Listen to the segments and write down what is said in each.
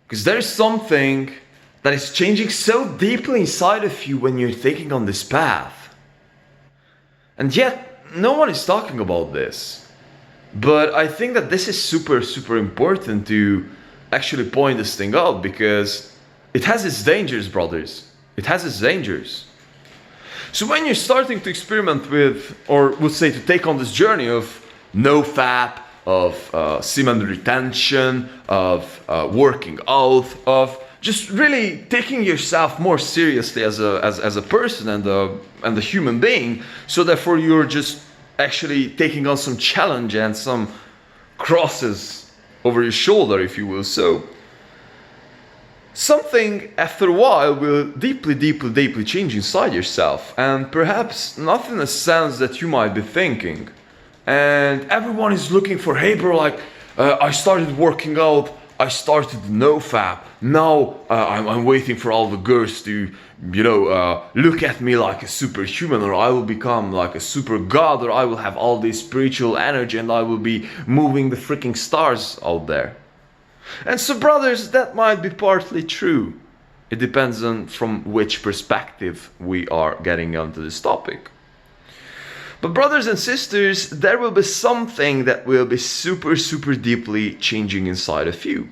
Because there is something that is changing so deeply inside of you when you're taking on this path. And yet, no one is talking about this. But I think that this is super, super important to actually point this thing out, because it has its dangers, brothers. It has its dangers. So when you're starting to experiment with, or would say to take on this journey of Nofap, of semen retention, of working out, of just really taking yourself more seriously as a person and a human being, so therefore you're just actually taking on some challenge and some crosses over your shoulder, if you will. So something after a while will deeply, deeply, deeply change inside yourself, and perhaps not in a sense that you might be thinking. And everyone is looking for, hey bro, like I started working out, I started Nofap, now I'm waiting for all the girls to, look at me like a superhuman, or I will become like a super god, or I will have all this spiritual energy and I will be moving the freaking stars out there. And so brothers, that might be partly true. It depends on from which perspective we are getting onto this topic. But brothers and sisters, there will be something that will be super, super deeply changing inside of you.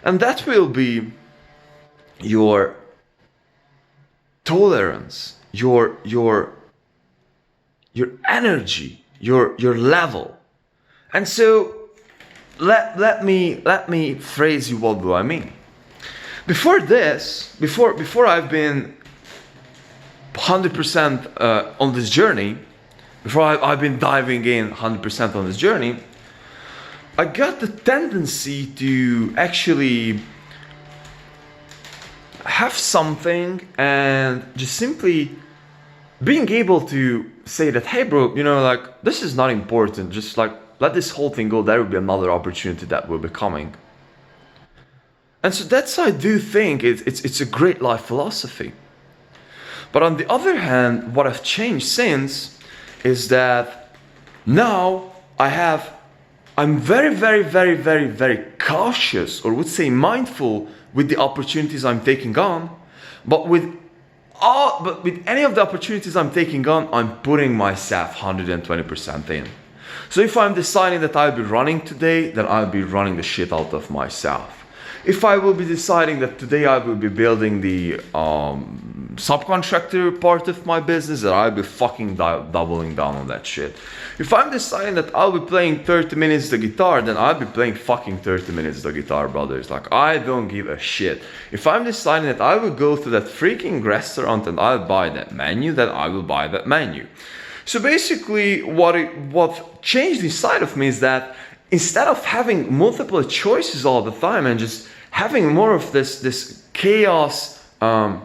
And that will be your tolerance, your energy, your level. And so let me phrase you, what do I mean? Before this, before I've been 100% on this journey, before I've been diving in 100% on this journey, I got the tendency to actually have something and just simply being able to say that, hey bro, like this is not important, just like let this whole thing go, there will be another opportunity that will be coming. And so that's why I do think it's a great life philosophy. But on the other hand, what I've changed since is that now I'm very, very, very, very, very cautious, or would say mindful, with the opportunities I'm taking on. But with any of the opportunities I'm taking on, I'm putting myself 120% in. So if I'm deciding that I'll be running today, then I'll be running the shit out of myself. If I will be deciding that today I will be building the subcontractor part of my business, then I'll be fucking doubling down on that shit. If I'm deciding that I'll be playing 30 minutes the guitar, then I'll be playing fucking 30 minutes the guitar, brothers. Like, I don't give a shit. If I'm deciding that I will go to that freaking restaurant and I'll buy that menu, then I will buy that menu. So basically what changed inside of me is that instead of having multiple choices all the time and just having more of this chaos, more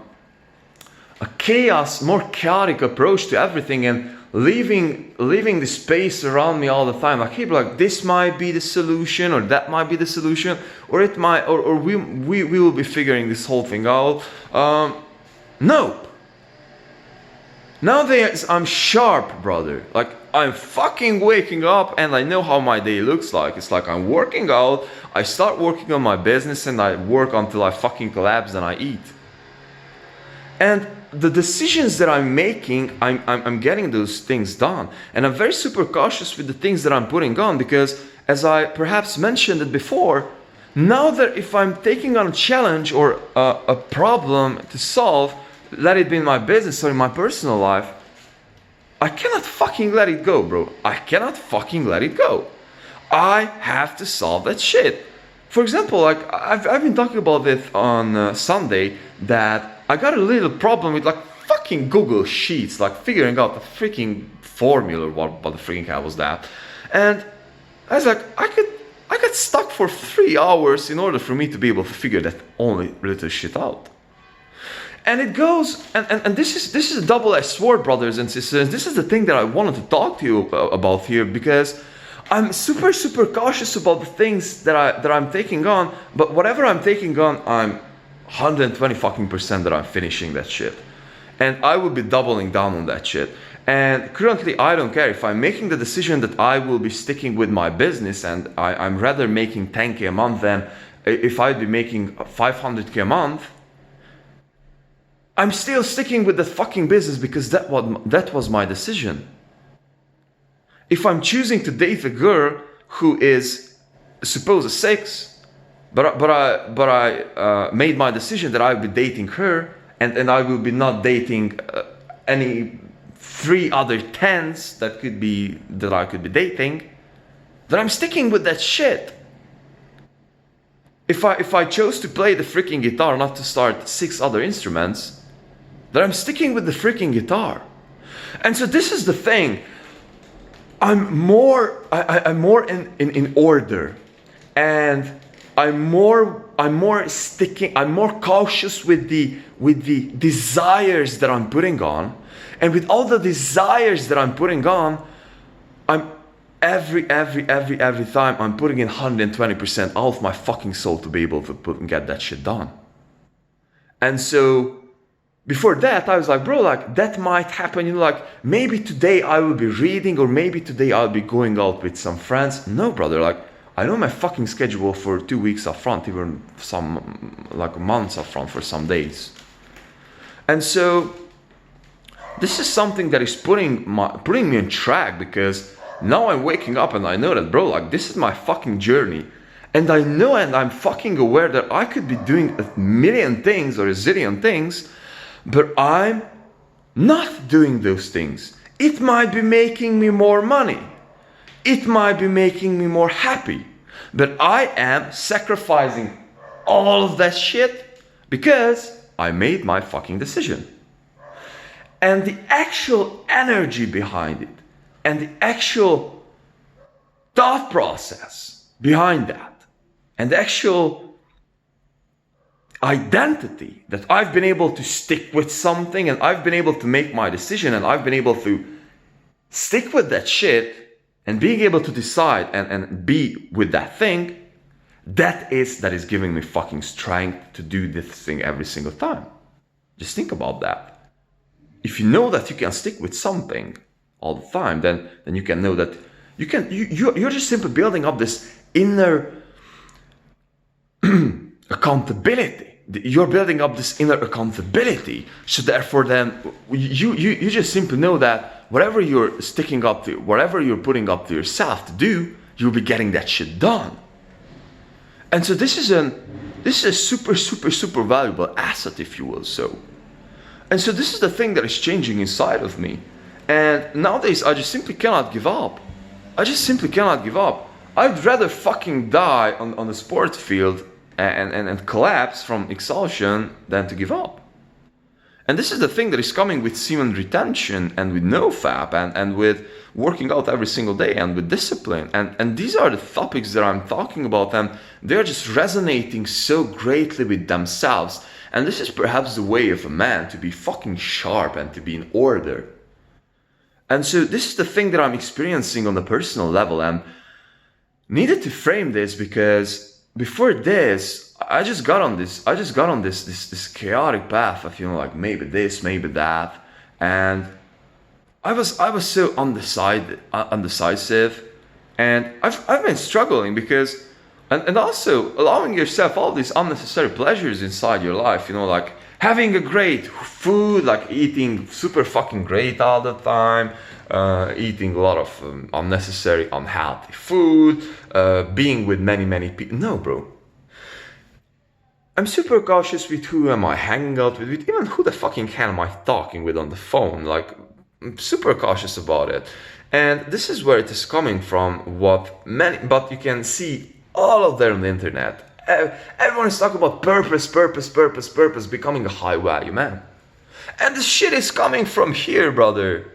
chaotic approach to everything, and leaving the space around me all the time, like, hey, like this might be the solution, or that might be the solution, or it might, or we will be figuring this whole thing out. Nope. Nowadays I'm sharp, brother. Like, I'm fucking waking up and I know how my day looks like. It's like I'm working out, I start working on my business, and I work until I fucking collapse and I eat. And the decisions that I'm making, I'm getting those things done. And I'm very super cautious with the things that I'm putting on, because as I perhaps mentioned it before, now that if I'm taking on a challenge or a problem to solve, let it be in my business or in my personal life, I cannot fucking let it go, bro. I cannot fucking let it go. I have to solve that shit. For example, like I've been talking about it on Sunday, that I got a little problem with like fucking Google Sheets, like figuring out the freaking formula, what the freaking hell was that. And I was like, I got stuck for 3 hours in order for me to be able to figure that only little shit out. And it goes, and this is a double-edged sword, brothers and sisters. This is the thing that I wanted to talk to you about here, because I'm super, super cautious about the things that I'm taking on. But whatever I'm taking on, I'm 120% that I'm finishing that shit, and I will be doubling down on that shit. And currently, I don't care if I'm making the decision that I will be sticking with my business, and I'm rather making 10K a month than if I'd be making 500k a month, I'm still sticking with that fucking business because that was my decision. If I'm choosing to date a girl who is suppose a 6, but I made my decision that I will be dating her, and I will be not dating any 3 other 10s that I could be dating, then I'm sticking with that shit. If I chose to play the freaking guitar, not to start 6 other instruments, then I'm sticking with the freaking guitar. And so this is the thing. I'm more in order, and I'm more cautious with the desires that I'm putting on, and with all the desires that I'm putting on, I'm every time I'm putting in 120% all of my fucking soul to be able to get that shit done. And so before that, I was like, bro, like that might happen, you know, like maybe today I will be reading, or maybe today I'll be going out with some friends. No, brother, like I know my fucking schedule for 2 weeks up front, even some like months up front for some days. And so this is something that is putting me on track, because now I'm waking up and I know that, bro, like this is my fucking journey. And I know, and I'm fucking aware that I could be doing a million things or a zillion things, but I'm not doing those things. It might be making me more money. It might be making me more happy. But I am sacrificing all of that shit because I made my fucking decision. And the actual energy behind it, and the actual thought process behind that, and the actual identity that I've been able to stick with something, and I've been able to make my decision, and I've been able to stick with that shit, and being able to decide and be with that thing, that is giving me fucking strength to do this thing every single time. Just think about that. If you know that you can stick with something all the time, then you can know that you're just simply building up this inner accountability. You're building up this inner accountability. So therefore then you just simply know that whatever you're sticking up to, whatever you're putting up to yourself to do, you'll be getting that shit done. And so this is a super valuable asset, if you will. And so this is the thing that is changing inside of me. And nowadays, I just simply cannot give up. I just simply cannot give up. I'd rather fucking die on the sports field and collapse from exhaustion than to give up. And this is the thing that is coming with semen retention and with Nofap and with working out every single day and with discipline. And these are the topics that I'm talking about, and they're just resonating so greatly with themselves. And this is perhaps the way of a man to be fucking sharp and to be in order. And so this is the thing that I'm experiencing on the personal level, and needed to frame this because before this, I just got on this chaotic path of, you know, like maybe this, maybe that, and I was so undecisive, and I've been struggling because, and also allowing yourself all these unnecessary pleasures inside your life, you know, like having a great food, like eating super fucking great all the time, eating a lot of unnecessary, unhealthy food, being with many people. No, bro. I'm super cautious with who am I hanging out with, even who the fucking hell am I talking with on the phone. Like, I'm super cautious about it. And this is where it is coming from, but you can see all of them on the internet. Everyone is talking about purpose, becoming a high value man. And the shit is coming from here, brother.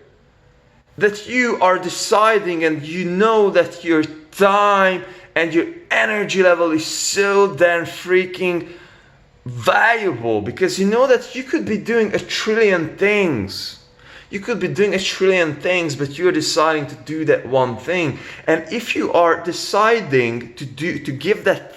That you are deciding, and you know that your time and your energy level is so damn freaking valuable, because you know that you could be doing a trillion things. You could be doing a trillion things, but you're deciding to do that one thing. And if you are deciding to give that